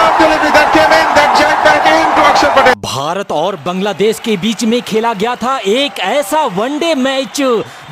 superb delivery that came in, that jacked back into Akshar Patel. Bharat और बांग्लादेश के बीच में खेला गया था एक ऐसा वनडे मैच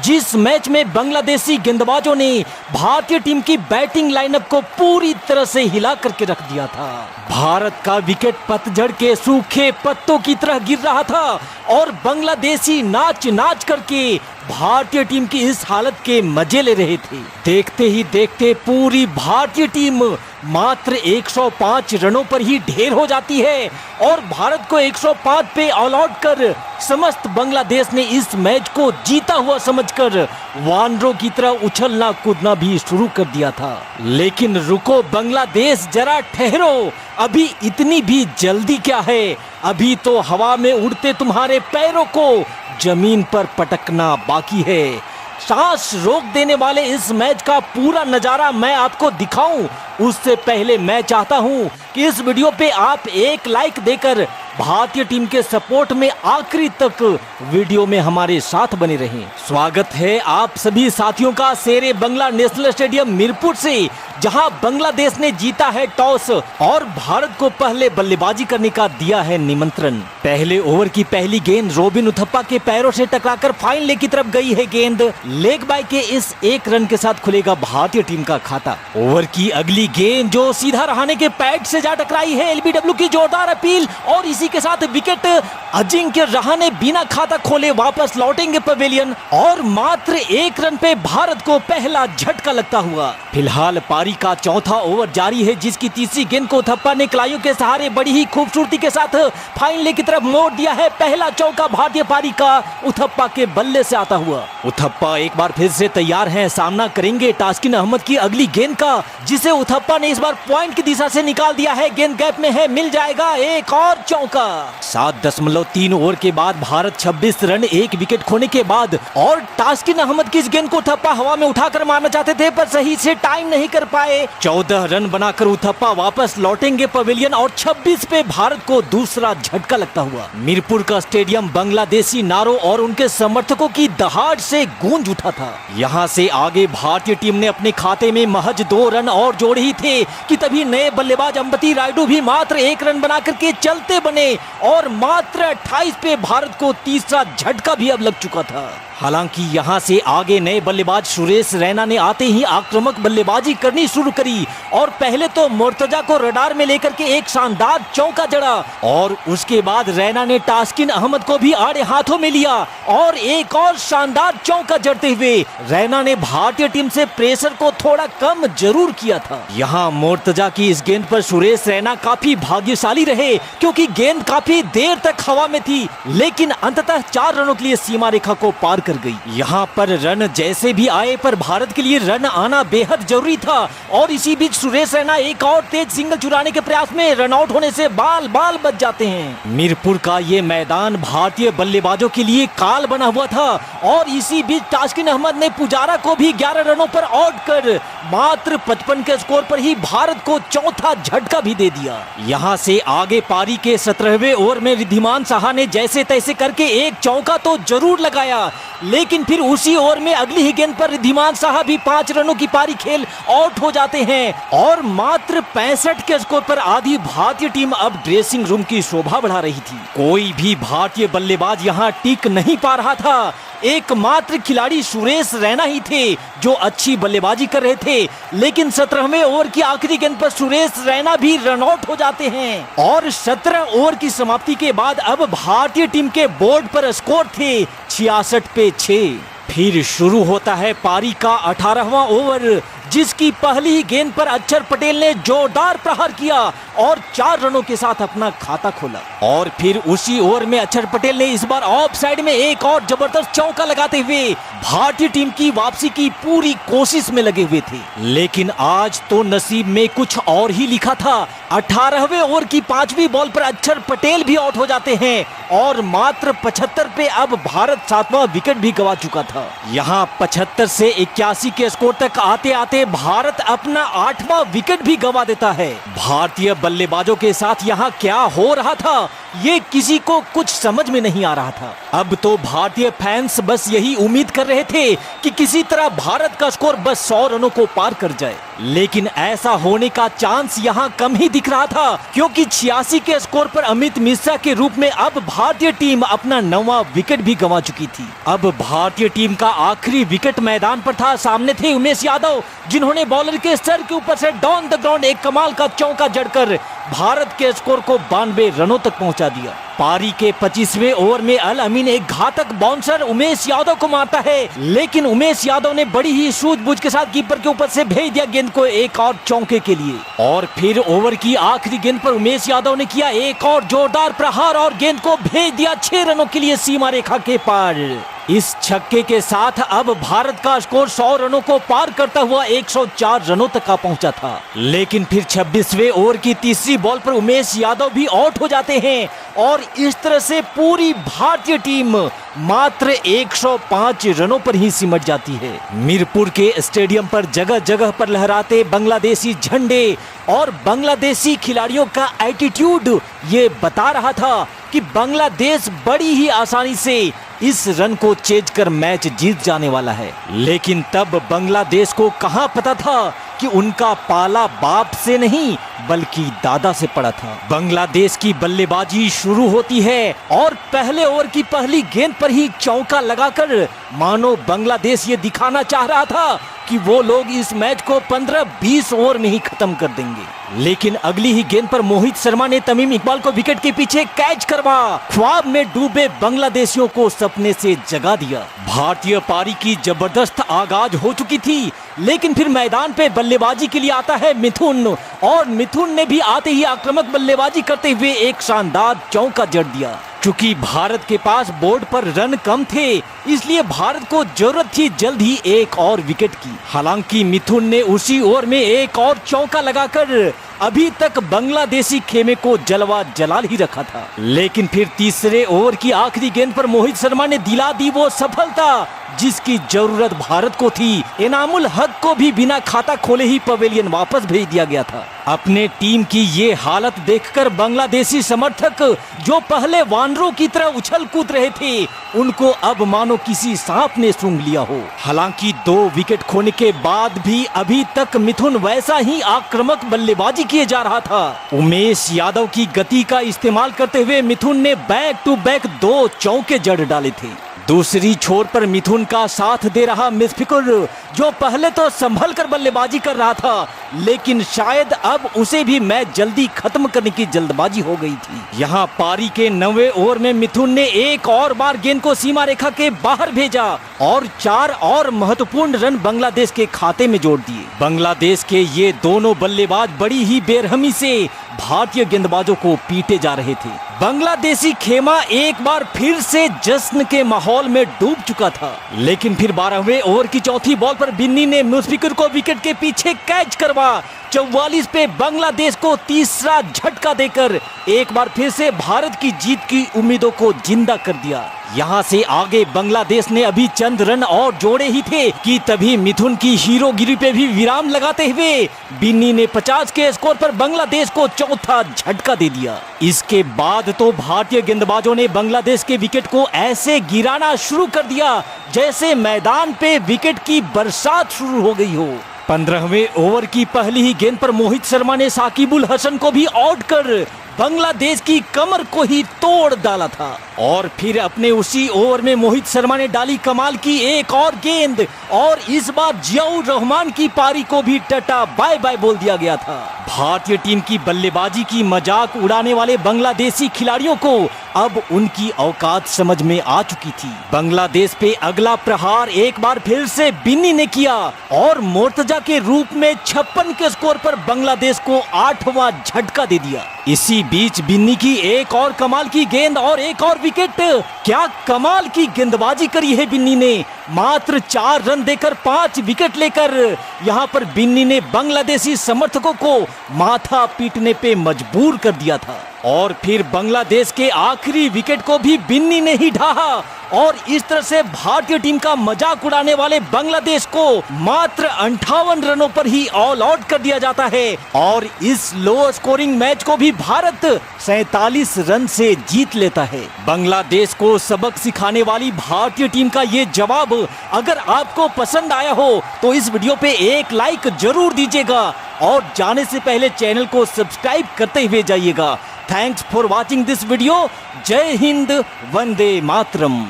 जिस मैच में बांग्लादेशी गेंदबाजों ने भारतीय टीम की बैटिंग लाइनअप को पूरी तरह से हिला करके रख दिया था। भारत का विकेट पतझड़ के सूखे पत्तों की तरह गिर रहा था और बांग्लादेशी नाच नाच करके भारतीय टीम की इस हालत के मजे ले रहे थे। देखते ही देखते पूरी भारतीय टीम मात्र 105 रनों पर ही ढेर हो जाती है और भारत को 105 पे ऑल आउट कर समस्त बांग्लादेश ने इस मैच को जीता हुआ समझकर वानरों की तरह उछलना कूदना भी शुरू कर दिया था। लेकिन रुको बांग्लादेश, जरा ठहरो, अभी इतनी भी जल्दी क्या है? अभी तो हवा में उड़ते तुम्हारे पैरों को जमीन पर पटकना बाकी है। सांस रोक देने वाले इस मैच का पूरा नजारा मैं आपको दिखाऊं, उससे पहले मैं चाहता हूं कि इस वीडियो पे आप एक लाइक देकर भारतीय टीम के सपोर्ट में आखिरी तक वीडियो में हमारे साथ बने रहें। स्वागत है आप सभी साथियों का शेरे बंगला नेशनल स्टेडियम मीरपुर से, जहां बांग्लादेश ने जीता है टॉस और भारत को पहले बल्लेबाजी करने का दिया है निमंत्रण। पहले ओवर की पहली गेंद रोबिन उथप्पा के पैरों से टकराकर फाइन लेग की तरफ गई है गेंद। लेग बाय के इस एक रन के साथ खुलेगा भारतीय टीम का खाता। ओवर की अगली गेंद जो सीधा रहाणे के पैड से जा टकराई है, एलबीडब्ल्यू की जोरदार अपील और इसी के साथ विकेट। अजिंक्य रहाणे बिना खाता खोले वापस लौटेंगे पवेलियन और मात्र एक रन पे भारत को पहला झटका लगता हुआ। फिलहाल पारी का चौथा ओवर जारी है, जिसकी तीसरी गेंद को उथप्पा ने कलाइयों के सहारे बड़ी ही खूबसूरती के साथ फाइन लेग की तरफ मोड़ दिया है। पहला चौका भारतीय पारी का उथप्पा के बल्ले से आता हुआ। उथप्पा एक बार फिर से तैयार हैं, सामना करेंगे तास्किन अहमद की अगली गेंद का, जिसे उथप्पा ने इस बार पॉइंट की दिशा से निकाल दिया है। गेंद गैप में है, मिल जाएगा एक और चौका। 7.3 ओवर के बाद भारत 26 रन एक विकेट खोने के बाद और तास्किन अहमद की इस गेंद को उथप्पा हवा में उठाकर मारना चाहते थे पर सही से टाइम नहीं कर पाए। 14 रन बनाकर उथप्पा वापस लौटेंगे पवेलियन और 26 पे भारत को दूसरा झटका लगता हुआ। मीरपुर का स्टेडियम बांग्लादेशी नारों और उनके समर्थकों की दहाड़ से गूंज उठा था। यहाँ से आगे भारतीय टीम ने अपने खाते में महज 2 रन और जोड़े ही थे कि तभी नए बल्लेबाज अंबती रायडू भी मात्र 1 रन बना करके चलते बने और मात्र 28 पे भारत को तीसरा झटका भी अब लग चुका था। हालांकि यहां से आगे नए बल्लेबाज सुरेश रैना ने आते ही आक्रामक बल्लेबाजी करनी शुरू करी और पहले तो मुर्तजा को रडार में लेकर के एक शानदार चौका जड़ा और उसके बाद रैना ने तास्किन अहमद को भी आड़े हाथों में लिया और एक और शानदार चौका जड़ते हुए रैना ने भारतीय टीम से प्रेशर को थोड़ा कम जरूर किया था। यहाँ मुर्तजा की इस गेंद पर सुरेश रैना काफी भाग्यशाली रहे क्योंकि गेंद काफी देर तक हवा में थी, लेकिन अंततः 4 रनों के लिए सीमा रेखा को पार कर गई। यहाँ पर रन जैसे भी आए पर भारत के लिए रन आना बेहद जरूरी था और इसी बीच सुरेश रैना एक और तेज सिंगल चुराने के प्रयास में रन आउट होने से बाल बाल बच जाते हैं। मीरपुर का ये मैदान भारतीय बल्लेबाजों के लिए काल बना हुआ था और इसी बीच तास्किन अहमद ने पुजारा को भी 11 रनों पर आउट कर मात्र 55 के स्कोर पर ही भारत को चौथा झटका भी दे दिया। यहाँ से आगे पारी के 17वें ओवर में रिद्धिमान साहा ने जैसे तैसे करके एक चौका तो जरूर लगाया, लेकिन फिर उसी ओवर में अगली ही गेंद पर रिद्धिमान साहा भी 5 रनों की पारी खेल आउट हो जाते हैं और मात्र 65 के स्कोर पर आधी भारतीय टीम अब ड्रेसिंग रूम की शोभा बढ़ा रही थी। कोई भी भारतीय बल्लेबाज यहाँ टिक नहीं पा रहा था। एकमात्र खिलाड़ी सुरेश रैना ही थे जो अच्छी बल्लेबाजी कर रहे थे, लेकिन 17वें ओवर की आखिरी गेंद पर सुरेश रैना भी रन आउट हो जाते हैं और 17 ओवर की समाप्ति के बाद अब भारतीय टीम के बोर्ड पर स्कोर थे 66 पे 6। फिर शुरू होता है पारी का 18वां ओवर, जिसकी पहली ही गेंद पर अक्षर पटेल ने जोरदार प्रहार किया और 4 रनों के साथ अपना खाता खोला और फिर उसी ओवर में अक्षर पटेल ने इस बार ऑफ साइड में एक और जबरदस्त चौका लगाते हुए भारतीय टीम की वापसी की पूरी कोशिश में लगे हुए थे। लेकिन आज तो नसीब में कुछ और ही लिखा था। 18वें ओवर की 5वीं बॉल पर अक्षर पटेल भी आउट हो जाते हैं और मात्र 75 पे अब भारत 7वां विकेट भी गंवा चुका था। यहाँ 75 से 81 के स्कोर तक आते आते भारत अपना 8वां विकेट भी गंवा देता है। भारतीय बल्लेबाजों के साथ यहाँ क्या हो रहा था ये किसी को कुछ समझ में नहीं आ रहा था। अब तो भारतीय फैंस बस यही उम्मीद कर रहे थे कि किसी तरह भारत का स्कोर बस 100 रनों को पार कर जाए, लेकिन ऐसा होने का चांस यहाँ कम ही दिख रहा था, क्योंकि 86 के स्कोर पर अमित मिश्रा के रूप में अब भारतीय टीम अपना 9वां विकेट भी गंवा चुकी थी। अब भारतीय टीम का आखिरी विकेट मैदान पर था। सामने थे उमेश यादव, जिन्होंने बॉलर के सर के ऊपर से डाउन द ग्राउंड एक कमाल का चौका जड़कर भारत के स्कोर को 92 रनों तक पहुंचा दिया। पारी के 25वें ओवर में अल अमीन एक घातक बाउंसर उमेश यादव को मारता है, लेकिन उमेश यादव ने बड़ी ही सूझबूझ के साथ कीपर के ऊपर से भेज दिया गेंद को एक और चौके के लिए। और फिर ओवर की आखिरी गेंद पर उमेश यादव ने किया एक और जोरदार प्रहार और गेंद को भेज दिया 6 रनों के लिए सीमा रेखा के पार। इस छक्के के साथ अब भारत का स्कोर 100 रनों को पार करता हुआ 104 रनों तक का पहुंचा था। लेकिन फिर 26वें ओवर की तीसरी बॉल पर उमेश यादव भी आउट हो जाते हैं और इस तरह से पूरी भारतीय टीम मात्र 105 रनों पर ही सिमट जाती है। मीरपुर के स्टेडियम पर जगह जगह पर लहराते बांग्लादेशी झंडे और बांग्लादेशी खिलाड़ियों का एटीट्यूड ये बता रहा था कि बांग्लादेश बड़ी ही आसानी से इस रन को चेज कर मैच जीत जाने वाला है। लेकिन तब बांग्लादेश को कहां पता था कि उनका पाला बाप से नहीं बल्कि दादा से पड़ा था। बांग्लादेश की बल्लेबाजी शुरू होती है और पहले ओवर की पहली गेंद पर ही चौका लगाकर मानो बांग्लादेश ये दिखाना चाह रहा था कि वो लोग इस मैच को 15-20 ओवर में ही खत्म कर देंगे। लेकिन अगली ही गेंद पर मोहित शर्मा ने तमीम इकबाल को विकेट के पीछे कैच करवा ख्वाब में डूबे बांग्लादेशियों को सपने से जगा दिया। भारतीय पारी की जबरदस्त आगाज हो चुकी थी, लेकिन फिर मैदान पे बल्लेबाजी के लिए आता है मिथुन और मिथुन ने भी आते ही आक्रामक बल्लेबाजी करते हुए एक शानदार चौका जड़ दिया। चूंकि भारत के पास बोर्ड पर रन कम थे, इसलिए भारत को जरूरत थी जल्द ही एक और विकेट की। हालांकि मिथुन ने उसी ओवर में एक और चौका लगाकर अभी तक बांग्लादेशी खेमे को जलवा जलाल ही रखा था। लेकिन फिर तीसरे ओवर की आखिरी गेंद पर मोहित शर्मा ने दिला दी वो सफलता जिसकी जरूरत भारत को थी। इनामुल हक को भी बिना खाता खोले ही पवेलियन वापस भेज दिया गया था। अपने टीम की ये हालत देखकर बांग्लादेशी समर्थक जो पहले वानरों की तरह उछल कूद रहे थे, उनको अब मानो किसी सांप ने सूंघ लिया हो। हालांकि 2 विकेट खोने के बाद भी अभी तक मिथुन वैसा ही आक्रामक बल्लेबाजी किए जा रहा था। उमेश यादव की गति का इस्तेमाल करते हुए मिथुन ने बैक टू बैक 2 चौके जड़ डाले थे। दूसरी छोर पर मिथुन का साथ दे रहा मुशफिकुर, जो पहले तो संभल कर बल्लेबाजी कर रहा था, लेकिन शायद अब उसे भी मैच जल्दी खत्म करने की जल्दबाजी हो गई थी। यहाँ पारी के 9वें ओवर में मिथुन ने एक और बार गेंद को सीमा रेखा के बाहर भेजा और 4 और महत्वपूर्ण रन बांग्लादेश के खाते में जोड़ दिए। बांग्लादेश के ये दोनों बल्लेबाज बड़ी ही बेरहमी से भारतीय गेंदबाजों को पीटे जा रहे थे। बांग्लादेशी खेमा एक बार फिर से जश्न के माहौल में डूब चुका था। लेकिन फिर 12वें ओवर की चौथी बॉल पर बिन्नी ने मुशफिकुर को विकेट के पीछे कैच करवा 44 पे बांग्लादेश को तीसरा झटका देकर एक बार फिर से भारत की जीत की उम्मीदों को जिंदा कर दिया। यहाँ से आगे बांग्लादेश ने अभी चंद रन और जोड़े ही थे कि तभी मिथुन की हीरोगिरी पे भी विराम लगाते हुए बिन्नी ने 50 के स्कोर पर बांग्लादेश को चौथा झटका दे दिया। इसके बाद तो भारतीय गेंदबाजों ने बांग्लादेश के विकेट को ऐसे गिराना शुरू कर दिया जैसे मैदान पे विकेट की बरसात शुरू हो गई हो। 15वें ओवर की पहली ही गेंद पर मोहित शर्मा ने साकिबुल हसन को भी आउट कर बांग्लादेश की कमर को ही तोड़ डाला था। और फिर अपने उसी ओवर में मोहित शर्मा ने डाली कमाल की एक और गेंद और इस बार जियाउर रहमान की पारी को भी टाटा बाय बाय बोल दिया गया था। भारतीय टीम की बल्लेबाजी की मजाक उड़ाने वाले बांग्लादेशी खिलाड़ियों को अब उनकी औकात समझ में आ चुकी थी। बांग्लादेश पे अगला प्रहार एक बार फिर से बिन्नी ने किया और मोर्तजा के रूप में 56 के स्कोर पर बांग्लादेश को 8वां झटका दे दिया। इसी बीच बिन्नी की एक और कमाल की गेंद और एक और विकेट। क्या कमाल की गेंदबाजी करी है बिन्नी ने। मात्र 4 रन देकर 5 विकेट लेकर यहाँ पर बिन्नी ने बांग्लादेशी समर्थकों को माथा पीटने पे मजबूर कर दिया था। और फिर बांग्लादेश के आखिरी विकेट को भी बिन्नी ने ही ढाहा और इस तरह से भारतीय टीम का मजाक उड़ाने वाले बांग्लादेश को मात्र 58 रनों पर ही ऑल आउट कर दिया जाता है और इस लो स्कोरिंग मैच को भी भारत 47 रन से जीत लेता है। बांग्लादेश को सबक सिखाने वाली भारतीय टीम का ये जवाब अगर आपको पसंद आया हो तो इस वीडियो पे एक लाइक जरूर दीजिएगा और जाने से पहले चैनल को सब्सक्राइब करते हुए जाइएगा। Thanks for watching this video. जय हिंद, वंदे मातरम।